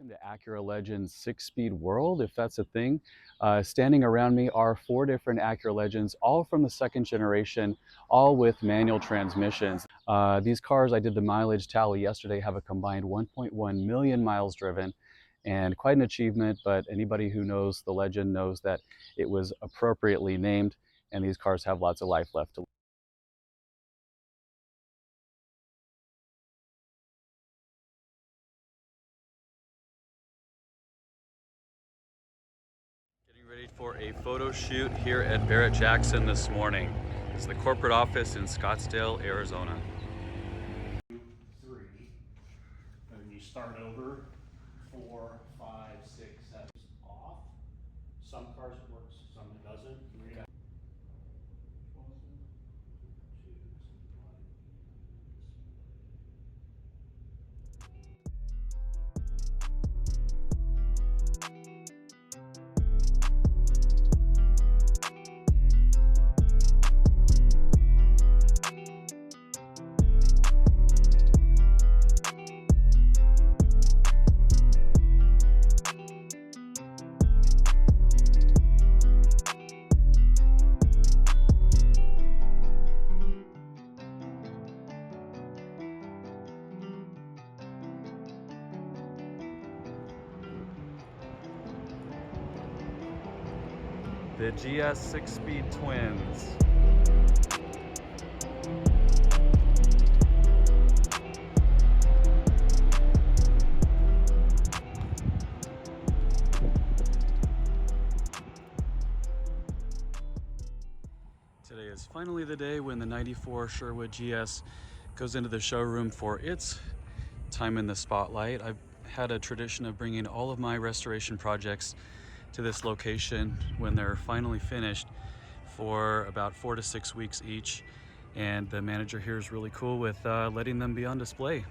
Welcome to Acura Legend's 6-speed world, if that's a thing. Standing around me are 4 different Acura Legends, all from the 2nd generation, all with manual transmissions. These cars, I did the mileage tally yesterday, have a combined 1.1 million miles driven, and quite an achievement, but anybody who knows the Legend knows that it was appropriately named, and these cars have lots of life left to live. Getting ready for a photo shoot here at Barrett-Jackson this morning. It's the corporate office in Scottsdale, Arizona. 3, and then you start over 4, 5, 6, 7 off. Some cars it works, some it doesn't. Okay. The GS 6-speed twins. Today is finally the day when the 94 Sherwood GS goes into the showroom for its time in the spotlight. I've had a tradition of bringing all of my restoration projects to this location when they're finally finished for about 4 to 6 weeks each, and the manager here is really cool with letting them be on display.